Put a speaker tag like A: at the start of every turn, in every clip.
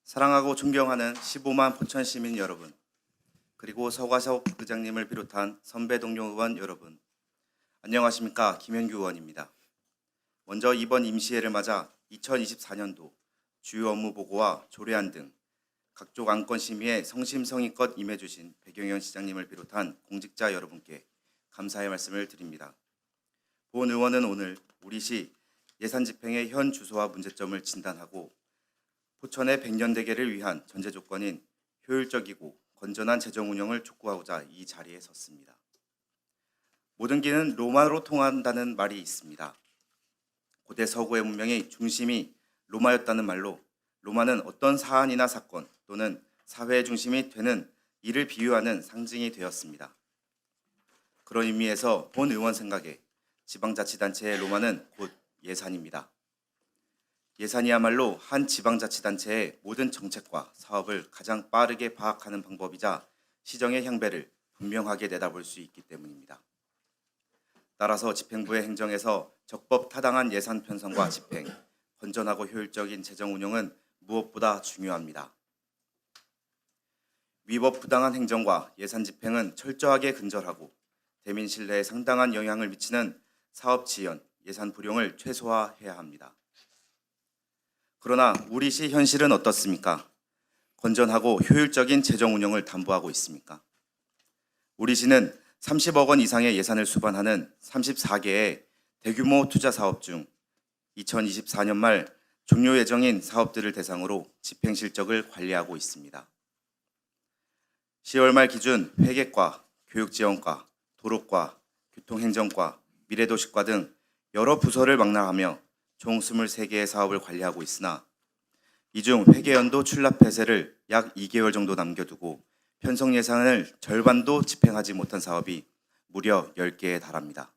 A: 사랑하고 존경하는 15만 포천 시민 여러분, 그리고 서과석 의장님을 비롯한 선배 동료 의원 여러분, 안녕하십니까? 김현규 의원입니다. 먼저 이번 임시회를 맞아 2024년도 주요 업무 보고와 조례안 등 각종 안건 심의에 성심성의껏 임해주신 백영현 시장님을 비롯한 공직자 여러분께 감사의 말씀을 드립니다. 본 의원은 오늘 우리 시 예산 집행의 현 주소와 문제점을 진단하고 포천의 백년대계를 위한 전제 조건인 효율적이고 건전한 재정 운영을 촉구하고자 이 자리에 섰습니다. 모든 길은 로마로 통한다는 말이 있습니다. 고대 서구의 문명의 중심이 로마였다는 말로 로마는 어떤 사안이나 사건 또는 사회의 중심이 되는 이를 비유하는 상징이 되었습니다. 그런 의미에서 본 의원 생각에 지방자치단체의 로마는 곧 예산입니다. 예산이야말로 한 지방자치단체의 모든 정책과 사업을 가장 빠르게 파악하는 방법이자 시정의 향배를 분명하게 내다볼 수 있기 때문입니다. 따라서 집행부의 행정에서 적법타당한 예산 편성과 집행, 건전하고 효율적인 재정 운영은 무엇보다 중요합니다. 위법 부당한 행정과 예산 집행은 철저하게 근절하고 대민 신뢰에 상당한 영향을 미치는 사업 지연, 예산 불용을 최소화해야 합니다. 그러나 우리 시 현실은 어떻습니까? 건전하고 효율적인 재정 운영을 담보하고 있습니까? 우리 시는 30억 원 이상의 예산을 수반하는 34개의 대규모 투자 사업 중 2024년 말 종료 예정인 사업들을 대상으로 집행 실적을 관리하고 있습니다. 10월 말 기준 회계과, 교육지원과, 도로과, 교통행정과, 미래도시과 등 여러 부서를 망라하며 총 23개의 사업을 관리하고 있으나 이 중 회계연도 출납 폐쇄를 약 2개월 정도 남겨두고 편성 예산을 절반도 집행하지 못한 사업이 무려 10개에 달합니다.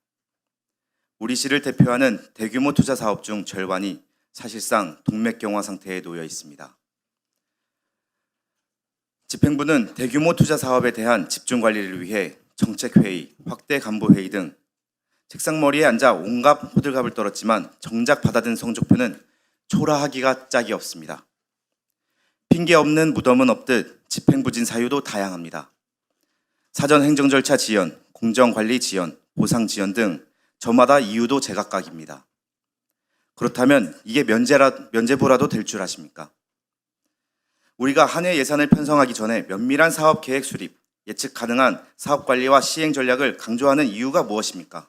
A: 우리 시를 대표하는 대규모 투자 사업 중 절반이 사실상 동맥경화 상태에 놓여 있습니다. 집행부는 대규모 투자 사업에 대한 집중 관리를 위해 정책회의, 확대 간부회의 등 책상머리에 앉아 온갖 호들갑을 떨었지만 정작 받아든 성적표는 초라하기가 짝이 없습니다. 핑계 없는 무덤은 없듯 집행부진 사유도 다양합니다. 사전 행정 절차 지연, 공정관리 지연, 보상 지연 등 저마다 이유도 제각각입니다. 그렇다면 이게 면제부라도 될 줄 아십니까? 우리가 한 해 예산을 편성하기 전에 면밀한 사업 계획 수립, 예측 가능한 사업 관리와 시행 전략을 강조하는 이유가 무엇입니까?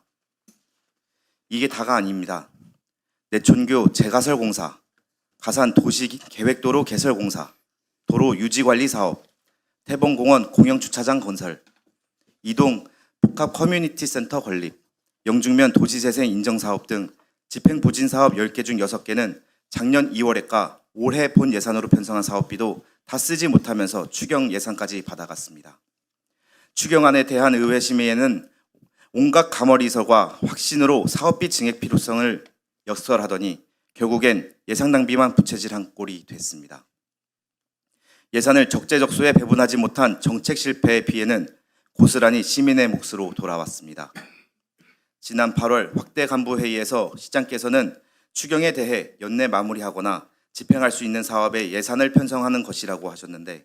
A: 이게 다가 아닙니다. 내촌교 재가설공사, 가산 도시계획도로 개설공사, 도로 유지관리 사업, 태봉공원 공영주차장 건설, 이동 복합 커뮤니티 센터 건립, 영중면 도시재생 인정사업 등 집행부진 사업 10개 중 6개는 작년 2월에가 올해 본 예산으로 편성한 사업비도 다 쓰지 못하면서 추경 예산까지 받아갔습니다. 추경안에 대한 의회 심의에는 온갖 가머리설과 확신으로 사업비 증액 필요성을 역설하더니 결국엔 예산 낭비만 부채질한 꼴이 됐습니다. 예산을 적재적소에 배분하지 못한 정책 실패의 피해는 고스란히 시민의 몫으로 돌아왔습니다. 지난 8월 확대 간부회의에서 시장께서는 추경에 대해 연내 마무리하거나 집행할 수 있는 사업에 예산을 편성하는 것이라고 하셨는데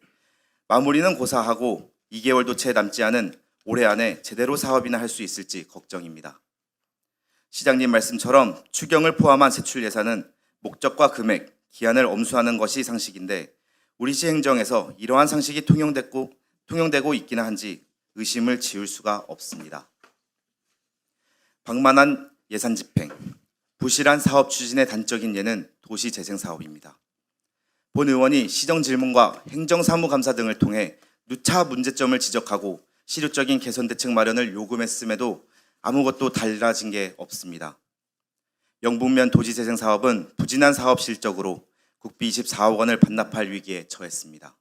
A: 마무리는 고사하고 2개월도 채 남지 않은 올해 안에 제대로 사업이나 할 수 있을지 걱정입니다. 시장님 말씀처럼 추경을 포함한 세출 예산은 목적과 금액, 기한을 엄수하는 것이 상식인데 우리 시 행정에서 이러한 상식이 통용되고 있기는 한지 의심을 지울 수가 없습니다. 방만한 예산 집행, 부실한 사업 추진의 단적인 예는 도시재생사업입니다. 본 의원이 시정질문과 행정사무감사 등을 통해 누차 문제점을 지적하고 실효적인 개선 대책 마련을 요구했음에도 아무것도 달라진 게 없습니다. 영북면 도시재생 사업은 부진한 사업 실적으로 국비 24억 원을 반납할 위기에 처했습니다.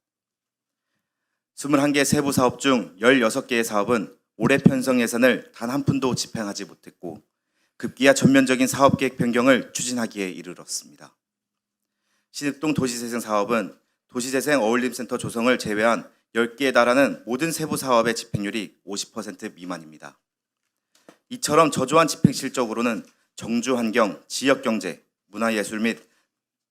A: 21개 세부 사업 중 16개의 사업은 올해 편성 예산을 단 한 푼도 집행하지 못했고 급기야 전면적인 사업계획 변경을 추진하기에 이르렀습니다. 신읍동 도시재생 사업은 도시재생 어울림센터 조성을 제외한 10개에 달하는 모든 세부 사업의 집행률이 50% 미만입니다. 이처럼 저조한 집행 실적으로는 정주환경, 지역경제, 문화예술 및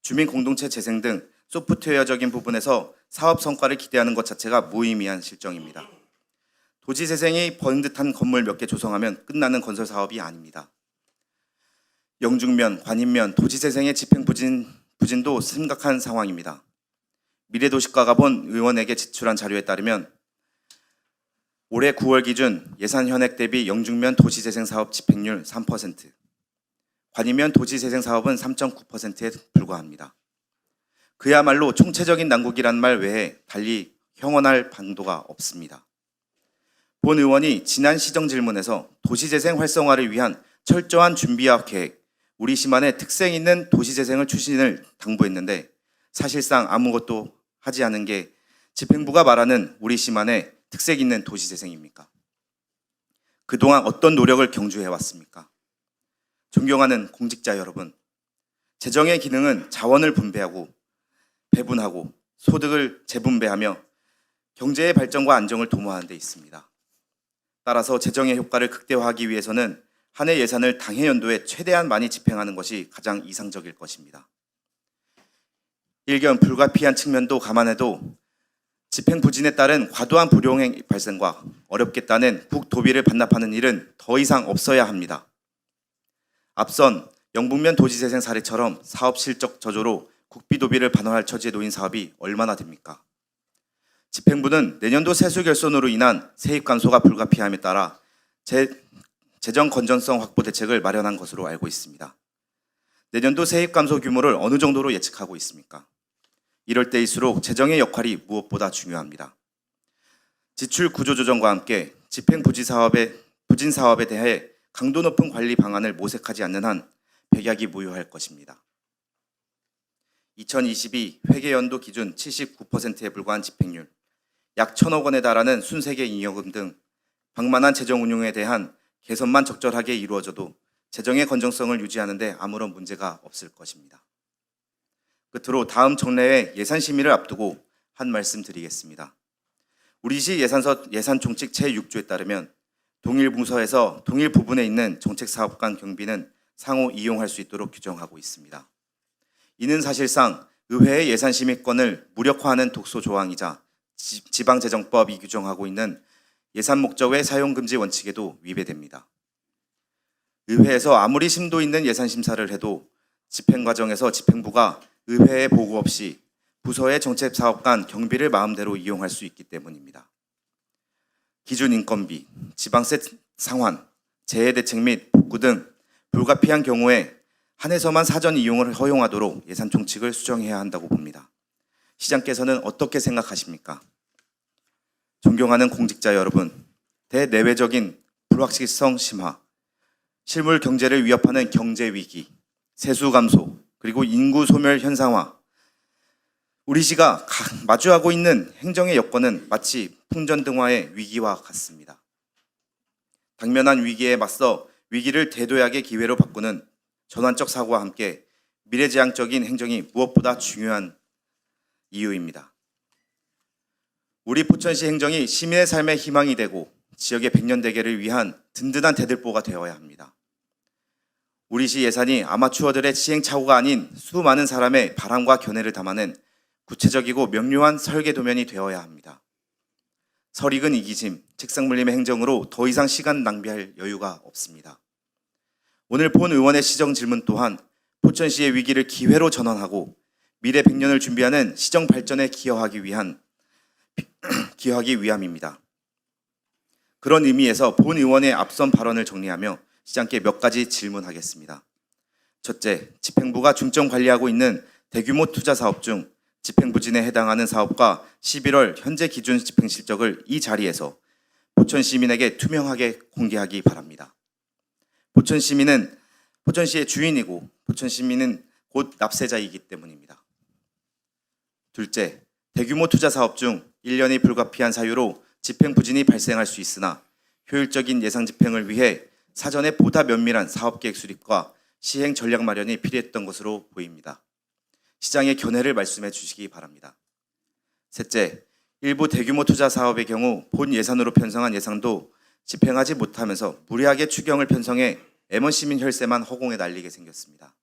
A: 주민공동체 재생 등 소프트웨어적인 부분에서 사업 성과를 기대하는 것 자체가 무의미한 실정입니다. 도지재생이 번듯한 건물 몇 개 조성하면 끝나는 건설 사업이 아닙니다. 영중면, 관인면, 도지재생의 집행 부진도 심각한 상황입니다. 미래도시과가 본 의원에게 제출한 자료에 따르면 올해 9월 기준 예산 현액 대비 영중면 도시재생 사업 집행률 3%, 관이면 도시재생 사업은 3.9%에 불과합니다. 그야말로 총체적인 난국이란 말 외에 달리 형언할 방도가 없습니다. 본 의원이 지난 시정 질문에서 도시재생 활성화를 위한 철저한 준비와 계획, 우리 시만의 특색 있는 도시재생을 추진을 당부했는데 사실상 아무것도 하지 않은 게 집행부가 말하는 우리 시만의 특색 있는 도시재생입니까? 그동안 어떤 노력을 경주해왔습니까? 존경하는 공직자 여러분, 재정의 기능은 자원을 분배하고 배분하고 소득을 재분배하며 경제의 발전과 안정을 도모하는 데 있습니다. 따라서 재정의 효과를 극대화하기 위해서는 한 해 예산을 당해 연도에 최대한 많이 집행하는 것이 가장 이상적일 것입니다. 일견 불가피한 측면도 감안해도 집행 부진에 따른 과도한 불용행 발생과 어렵게 따낸 국도비를 반납하는 일은 더 이상 없어야 합니다. 앞선 영북면 도시재생 사례처럼 사업 실적 저조로 국비도비를 반환할 처지에 놓인 사업이 얼마나 됩니까? 집행부는 내년도 세수 결손으로 인한 세입 감소가 불가피함에 따라 재정 건전성 확보 대책을 마련한 것으로 알고 있습니다. 내년도 세입 감소 규모를 어느 정도로 예측하고 있습니까? 이럴 때일수록 재정의 역할이 무엇보다 중요합니다. 지출 구조 조정과 함께 집행 부진 사업에 대해 강도 높은 관리 방안을 모색하지 않는 한 백약이 무효할 것입니다. 2022 회계연도 기준 79%에 불과한 집행률, 약 1,000억 원에 달하는 순세계 잉여금 등 방만한 재정 운용에 대한 개선만 적절하게 이루어져도 재정의 건전성을 유지하는 데 아무런 문제가 없을 것입니다. 끝으로 다음 정례회 예산 심의를 앞두고 한 말씀 드리겠습니다. 우리시 예산 총칙 제6조에 따르면 동일 부서에서 동일 부분에 있는 정책사업 간 경비는 상호 이용할 수 있도록 규정하고 있습니다. 이는 사실상 의회의 예산 심의권을 무력화하는 독소 조항이자 지방재정법이 규정하고 있는 예산 목적의 사용 금지 원칙에도 위배됩니다. 의회에서 아무리 심도 있는 예산 심사를 해도 집행 과정에서 집행부가 의회에 보고 없이 부서의 정책 사업 간 경비를 마음대로 이용할 수 있기 때문입니다. 기준 인건비, 지방세 상환, 재해 대책 및 복구 등 불가피한 경우에 한해서만 사전 이용을 허용하도록 예산 총칙을 수정해야 한다고 봅니다. 시장께서는 어떻게 생각하십니까? 존경하는 공직자 여러분, 대내외적인 불확실성 심화, 실물 경제를 위협하는 경제 위기, 세수 감소, 그리고 인구 소멸 현상화, 우리 시가 마주하고 있는 행정의 여건은 마치 풍전등화의 위기와 같습니다. 당면한 위기에 맞서 위기를 대도약의 기회로 바꾸는 전환적 사고와 함께 미래지향적인 행정이 무엇보다 중요한 이유입니다. 우리 포천시 행정이 시민의 삶의 희망이 되고 지역의 백년대계를 위한 든든한 대들보가 되어야 합니다. 우리 시 예산이 아마추어들의 시행착오가 아닌 수많은 사람의 바람과 견해를 담아낸 구체적이고 명료한 설계 도면이 되어야 합니다. 설익은 이기심, 책상물림의 행정으로 더 이상 시간 낭비할 여유가 없습니다. 오늘 본 의원의 시정 질문 또한 포천시의 위기를 기회로 전환하고 미래 100년을 준비하는 시정 발전에 기여하기 위함입니다. 그런 의미에서 본 의원의 앞선 발언을 정리하며 시장께 몇 가지 질문하겠습니다. 첫째, 집행부가 중점 관리하고 있는 대규모 투자 사업 중 집행부진에 해당하는 사업과 11월 현재 기준 집행 실적을 이 자리에서 포천 시민에게 투명하게 공개하기 바랍니다. 포천 시민은 포천시의 주인이고 포천 시민은 곧 납세자이기 때문입니다. 둘째, 대규모 투자 사업 중 1년이 불가피한 사유로 집행 부진이 발생할 수 있으나 효율적인 예산 집행을 위해 사전에 보다 면밀한 사업계획 수립과 시행 전략 마련이 필요했던 것으로 보입니다. 시장의 견해를 말씀해 주시기 바랍니다. 셋째, 일부 대규모 투자 사업의 경우 본 예산으로 편성한 예산도 집행하지 못하면서 무리하게 추경을 편성해 M1 시민 혈세만 허공에 날리게 생겼습니다.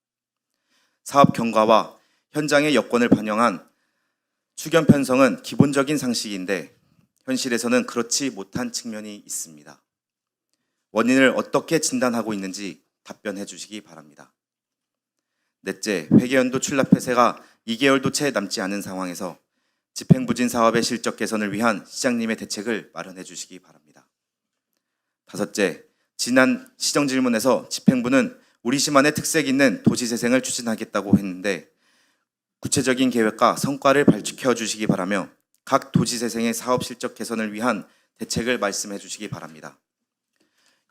A: 사업 경과와 현장의 여건을 반영한 추경 편성은 기본적인 상식인데 현실에서는 그렇지 못한 측면이 있습니다. 원인을 어떻게 진단하고 있는지 답변해 주시기 바랍니다. 넷째, 회계연도 출납 폐쇄가 2개월도 채 남지 않은 상황에서 집행부진 사업의 실적 개선을 위한 시장님의 대책을 마련해 주시기 바랍니다. 다섯째, 지난 시정질문에서 집행부는 우리시만의 특색 있는 도시재생을 추진하겠다고 했는데 구체적인 계획과 성과를 발표해 주시기 바라며 각 도시재생의 사업 실적 개선을 위한 대책을 말씀해 주시기 바랍니다.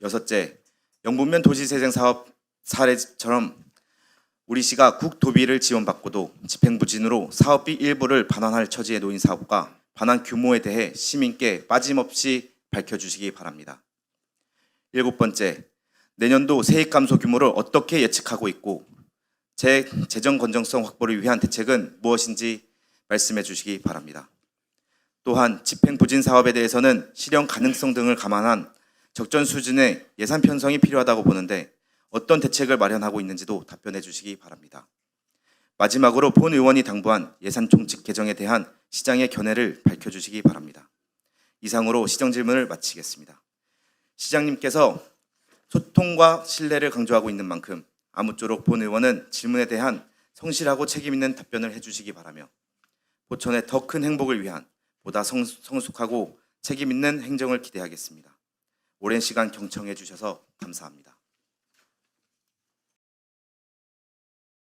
A: 여섯째, 영북면 도시재생 사업 사례처럼 우리시가 국도비를 지원받고도 집행부진으로 사업비 일부를 반환할 처지에 놓인 사업과 반환 규모에 대해 시민께 빠짐없이 밝혀주시기 바랍니다. 일곱 번째, 내년도 세액 감소 규모를 어떻게 예측하고 있고 재정 건전성 확보를 위한 대책은 무엇인지 말씀해 주시기 바랍니다. 또한 집행부진 사업에 대해서는 실현 가능성 등을 감안한 적정 수준의 예산 편성이 필요하다고 보는데 어떤 대책을 마련하고 있는지도 답변해 주시기 바랍니다. 마지막으로 본 의원이 당부한 예산 총칙 개정에 대한 시장의 견해를 밝혀주시기 바랍니다. 이상으로 시정 질문을 마치겠습니다. 시장님께서 소통과 신뢰를 강조하고 있는 만큼 아무쪼록 본 의원은 질문에 대한 성실하고 책임 있는 답변을 해주시기 바라며 포천의 더 큰 행복을 위한 보다 성숙하고 책임 있는 행정을 기대하겠습니다. 오랜 시간 경청해 주셔서 감사합니다.